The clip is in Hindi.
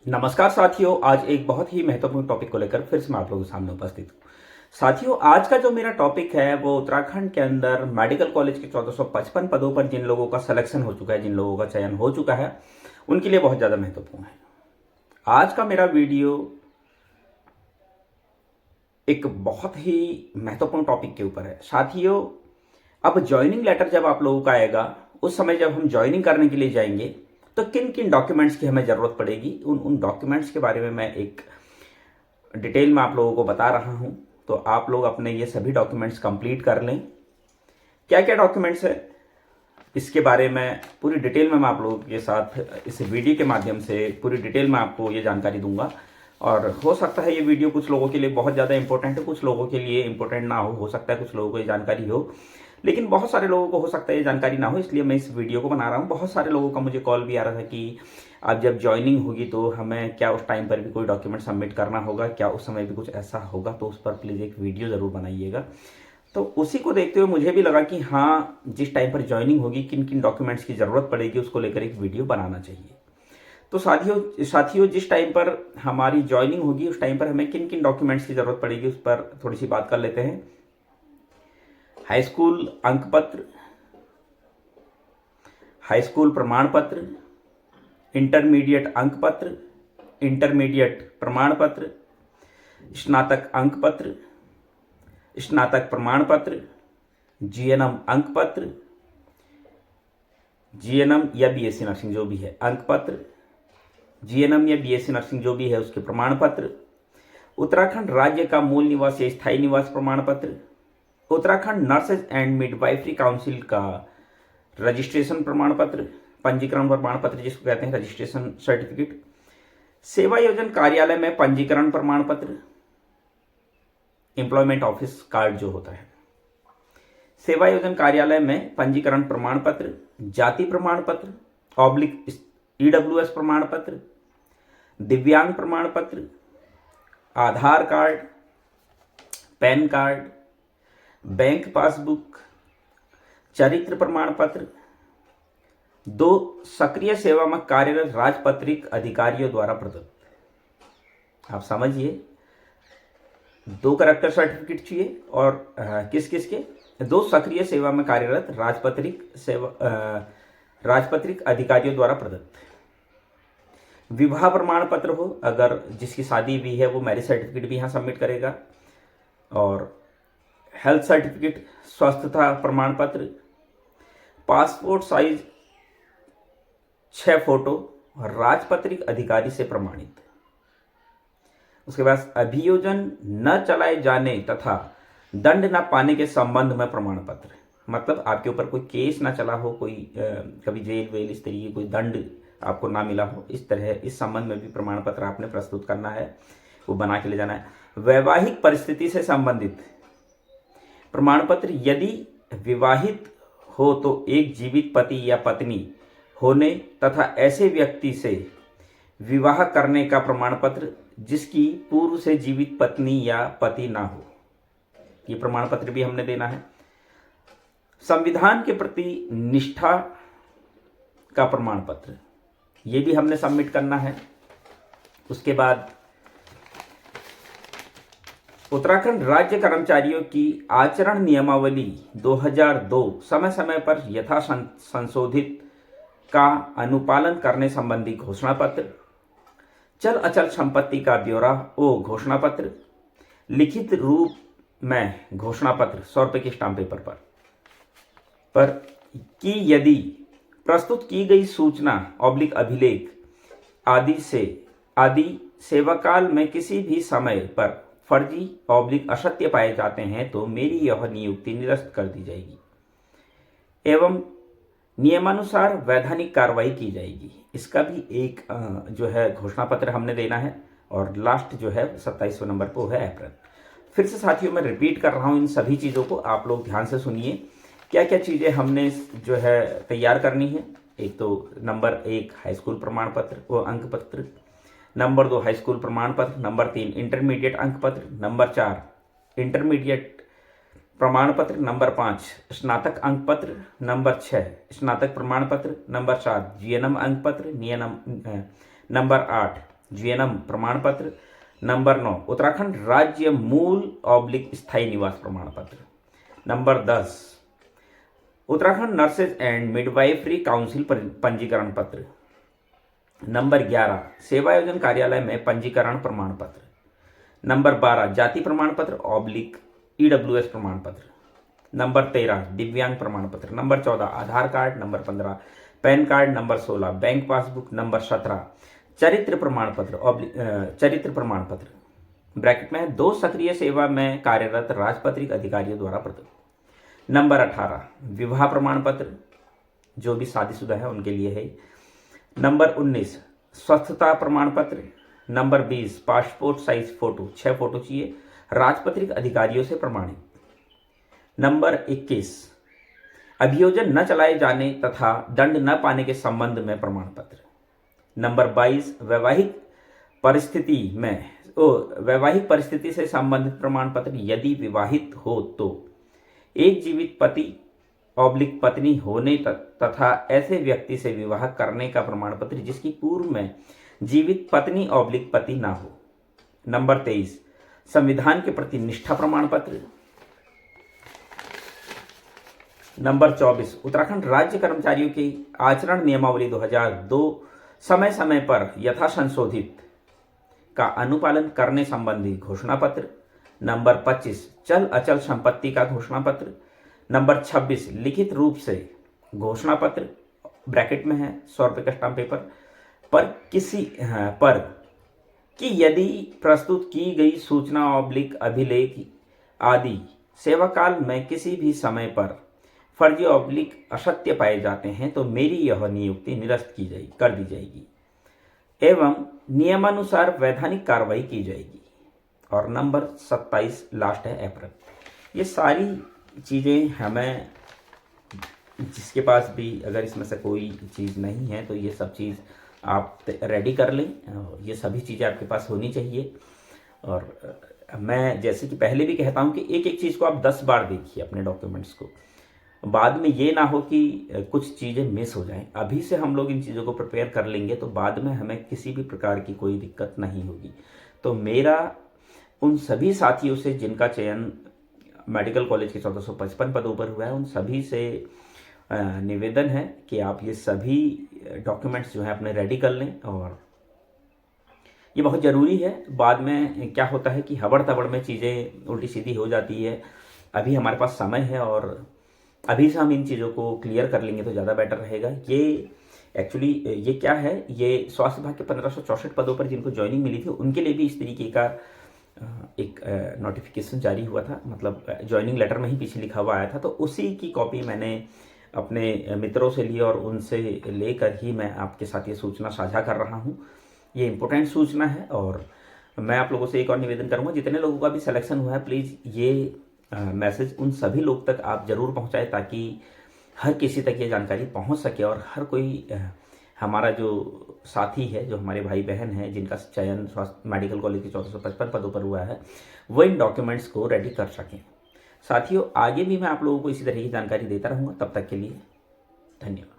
नमस्कार साथियों, आज एक बहुत ही महत्वपूर्ण टॉपिक को लेकर फिर से मैं आप लोगों के सामने उपस्थित हूँ। साथियों, आज का जो मेरा टॉपिक है वो उत्तराखंड के अंदर मेडिकल कॉलेज के 1455 पदों पर जिन लोगों का सिलेक्शन हो चुका है, जिन लोगों का चयन हो चुका है, उनके लिए बहुत ज़्यादा महत्वपूर्ण है। आज का मेरा वीडियो एक बहुत ही महत्वपूर्ण टॉपिक के ऊपर है। साथियों, अब ज्वाइनिंग लेटर जब आप लोगों का आएगा, उस समय जब हम ज्वाइनिंग करने के लिए जाएंगे तो किन किन डॉक्यूमेंट्स की हमें ज़रूरत पड़ेगी, उन डॉक्यूमेंट्स के बारे में मैं एक डिटेल में आप लोगों को बता रहा हूं। तो आप लोग अपने ये सभी डॉक्यूमेंट्स कंप्लीट कर लें। क्या क्या डॉक्यूमेंट्स है इसके बारे में पूरी डिटेल में मैं आप लोगों के साथ इस वीडियो के माध्यम से पूरी डिटेल में आपको ये जानकारी दूंगा। और हो सकता है ये वीडियो कुछ लोगों के लिए बहुत ज़्यादा इंपॉर्टेंट है, कुछ लोगों के लिए इंपॉर्टेंट ना हो सकता है कुछ लोगों को ये जानकारी हो, लेकिन बहुत सारे लोगों को हो सकता है ये जानकारी ना हो, इसलिए मैं इस वीडियो को बना रहा हूँ। बहुत सारे लोगों का मुझे कॉल भी आ रहा था कि अब जब ज्वाइनिंग होगी तो हमें क्या उस टाइम पर भी कोई डॉक्यूमेंट सबमिट करना होगा, क्या उस समय भी कुछ ऐसा होगा, तो उस पर प्लीज़ एक वीडियो ज़रूर बनाइएगा। तो उसी को देखते हुए मुझे भी लगा कि हाँ, जिस टाइम पर ज्वाइनिंग होगी किन किन डॉक्यूमेंट्स की ज़रूरत पड़ेगी उसको लेकर एक वीडियो बनाना चाहिए। तो साथियों जिस टाइम पर हमारी ज्वाइनिंग होगी उस टाइम पर हमें किन किन डॉक्यूमेंट्स की ज़रूरत पड़ेगी उस पर थोड़ी सी बात कर लेते हैं। हाई स्कूल अंक पत्र, हाई स्कूल प्रमाण पत्र, इंटरमीडिएट अंक पत्र, इंटरमीडिएट प्रमाण पत्र, स्नातक अंक पत्र, स्नातक प्रमाण पत्र, जीएनएम अंक पत्र, जीएनएम या बीएससी नर्सिंग जो भी है अंक पत्र, जीएनएम या बीएससी नर्सिंग जो भी है उसके प्रमाण पत्र, उत्तराखंड राज्य का मूल निवास या स्थायी निवास प्रमाण पत्र, Uttarakhand nurses and midwifery council का रजिस्ट्रेशन प्रमाण पत्र, पंजीकरण प्रमाण पत्र जिसको कहते हैं रजिस्ट्रेशन सर्टिफिकेट, सेवा योजन कार्यालय में पंजीकरण प्रमाण पत्र, एम्प्लॉयमेंट ऑफिस कार्ड जो होता है, सेवा योजन कार्यालय में पंजीकरण प्रमाण पत्र, जाति प्रमाण पत्र ऑब्लिक ईडब्ल्यूएस प्रमाण पत्र, दिव्यांग प्रमाण पत्र, Aadhaar card, PAN card, bank passbook, चरित्र प्रमाण पत्र, 2 सक्रिय सेवा में कार्यरत राजपत्रित अधिकारियों द्वारा प्रदत्त। आप समझिए, 2 करेक्टर सर्टिफिकेट चाहिए और किस किस के 2 सक्रिय सेवा में कार्यरत राजपत्रित अधिकारियों द्वारा प्रदत्त। विवाह प्रमाण पत्र हो, अगर जिसकी शादी भी है वो मैरिज सर्टिफिकेट भी यहाँ सबमिट करेगा, और हेल्थ सर्टिफिकेट, स्वस्थता प्रमाण पत्र, पासपोर्ट साइज 6 फोटो राजपत्रित अधिकारी से प्रमाणित। उसके बाद अभियोजन न चलाए जाने तथा दंड न पाने के संबंध में प्रमाण पत्र, मतलब आपके ऊपर कोई केस ना चला हो, कोई कभी जेल वेल इस तरीके कोई दंड आपको ना मिला हो, इस तरह इस संबंध में भी प्रमाण पत्र आपने प्रस्तुत करना है, वो बना के ले जाना है। वैवाहिक परिस्थिति से संबंधित प्रमाण पत्र, यदि विवाहित हो तो एक जीवित पति या पत्नी होने तथा ऐसे व्यक्ति से विवाह करने का प्रमाण पत्र जिसकी पूर्व से जीवित पत्नी या पति ना हो, ये प्रमाण पत्र भी हमने देना है। संविधान के प्रति निष्ठा का प्रमाण पत्र, ये भी हमने सबमिट करना है। उसके बाद उत्तराखंड राज्य कर्मचारियों की आचरण नियमावली 2002 समय समय पर यथा संशोधित का अनुपालन करने संबंधी घोषणा पत्र, चल अचल संपत्ति का ब्यौरा ओ घोषणा पत्र, लिखित रूप में घोषणा पत्र 100 रुपये के स्टाम्प पेपर पर कि यदि प्रस्तुत की गई सूचना ऑब्लिक अभिलेख आदि सेवाकाल में किसी भी समय पर फर्जी ऑब्लिक असत्य पाए जाते हैं तो मेरी यह नियुक्ति निरस्त कर दी जाएगी एवं नियमानुसार वैधानिक कार्रवाई की जाएगी। इसका भी एक जो है घोषणा पत्र हमने देना है, और लास्ट जो है 27वें नंबर पर वो है अप्रैल। फिर से साथियों मैं रिपीट कर रहा हूँ इन सभी चीज़ों को, आप लोग ध्यान से सुनिए क्या क्या चीज़ें हमने जो है तैयार करनी है। एक तो नंबर 1 हाई स्कूल प्रमाण पत्र वो अंक पत्र, नंबर 2 हाई स्कूल प्रमाण पत्र, नंबर 3 इंटरमीडिएट अंक पत्र, नंबर 4 इंटरमीडिएट प्रमाण पत्र, नंबर 5 स्नातक अंक पत्र, नंबर 6 स्नातक प्रमाण पत्र, नंबर 7 जीएनएम अंक पत्र, नंबर 8 जीएनएम प्रमाण पत्र। नंबर 9 उत्तराखंड राज्य मूल ऑब्लिक स्थायी निवास प्रमाण पत्र। Number 10 Uttarakhand nurses and midwifery council पंजीकरण पत्र। नंबर 11 सेवायोजन कार्यालय में पंजीकरण प्रमाण पत्र। नंबर 12 जाति प्रमाण पत्र ऑब्लिक ईडब्ल्यूएस प्रमाण पत्र। नंबर 13 दिव्यांग प्रमाण पत्र। Number 14 Aadhaar card. Number 15 PAN card. Number 16 bank passbook. Number 17 चरित्र प्रमाण पत्र चरित्र प्रमाण पत्र ब्रैकेट में 2 सक्रिय सेवा में कार्यरत राजपत्रित अधिकारियों द्वारा प्रदत्त। नंबर 18 विवाह प्रमाण पत्र, जो भी शादीशुदा है उनके लिए है। नंबर 19 स्वस्थता प्रमाण पत्र। Number 20 passport size photo, 6 photo चाहिए, राजपत्रित अधिकारियों से प्रमाणित। नंबर 21 अभियोजन न चलाए जाने तथा दंड न पाने के संबंध में प्रमाण पत्र। नंबर 22 वैवाहिक परिस्थिति से संबंधित प्रमाण पत्र, यदि विवाहित हो तो एक जीवित पति ऑब्लिक पत्नी होने तथा ऐसे व्यक्ति से विवाह करने का प्रमाण पत्र जिसकी पूर्व में जीवित पत्नी ऑब्लिक पति ना हो। नंबर 23 संविधान के प्रति निष्ठा प्रमाण पत्र। नंबर 24 उत्तराखंड राज्य कर्मचारियों की आचरण नियमावली 2002 समय समय पर यथा संशोधित का अनुपालन करने संबंधी घोषणा पत्र। नंबर 25 चल अचल संपत्ति का घोषणा पत्र। नंबर 26 लिखित रूप से घोषणा पत्र, ब्रैकेट में है 100 रुपये का स्टाम्प पेपर पर कि यदि प्रस्तुत की गई सूचना ऑब्लिक अभिलेख आदि सेवाकाल में किसी भी समय पर फर्जी ऑब्लिक असत्य पाए जाते हैं तो मेरी यह नियुक्ति निरस्त कर दी जाएगी एवं नियमानुसार वैधानिक कार्रवाई की जाएगी। और नंबर 27 लास्ट है अप्रैल। ये सारी चीज़ें हमें, जिसके पास भी अगर इसमें से कोई चीज़ नहीं है तो ये सब चीज़ आप रेडी कर लें। ये सभी चीज़ें आपके पास होनी चाहिए। और मैं जैसे कि पहले भी कहता हूँ कि एक एक चीज़ को आप 10 बार देखिए अपने डॉक्यूमेंट्स को, बाद में ये ना हो कि कुछ चीज़ें मिस हो जाएं। अभी से हम लोग इन चीज़ों को प्रिपेयर कर लेंगे तो बाद में हमें किसी भी प्रकार की कोई दिक्कत नहीं होगी। तो मेरा उन सभी साथियों से जिनका चयन मेडिकल कॉलेज के 1455 पदों पर हुआ है, उन सभी से निवेदन है कि आप ये सभी डॉक्यूमेंट्स जो है अपने रेडी कर लें। और ये बहुत ज़रूरी है। बाद में क्या होता है कि हबड़ तबड़ में चीज़ें उल्टी सीधी हो जाती है। अभी हमारे पास समय है और अभी से हम इन चीज़ों को क्लियर कर लेंगे तो ज़्यादा बेटर रहेगा। ये एक्चुअली ये क्या है, ये स्वास्थ्य विभाग के 1564 पदों पर जिनको ज्वाइनिंग मिली थी उनके लिए भी इस तरीके का एक नोटिफिकेशन जारी हुआ था, मतलब ज्वाइनिंग लेटर में ही पीछे लिखा हुआ आया था। तो उसी की कॉपी मैंने अपने मित्रों से ली और उनसे लेकर ही मैं आपके साथ ये सूचना साझा कर रहा हूँ। ये इम्पोर्टेंट सूचना है और मैं आप लोगों से एक और निवेदन करूँगा, जितने लोगों का भी सिलेक्शन हुआ है प्लीज़ ये मैसेज उन सभी लोग तक आप ज़रूर पहुँचाएं ताकि हर किसी तक ये जानकारी पहुँच सके और हर कोई हमारा जो साथी है, जो हमारे भाई बहन हैं जिनका चयन स्वास्थ्य मेडिकल कॉलेज के 1455 पदों पर हुआ है, वो इन डॉक्यूमेंट्स को रेडी कर सकें। साथियों, आगे भी मैं आप लोगों को इसी तरह की जानकारी देता रहूँगा। तब तक के लिए धन्यवाद।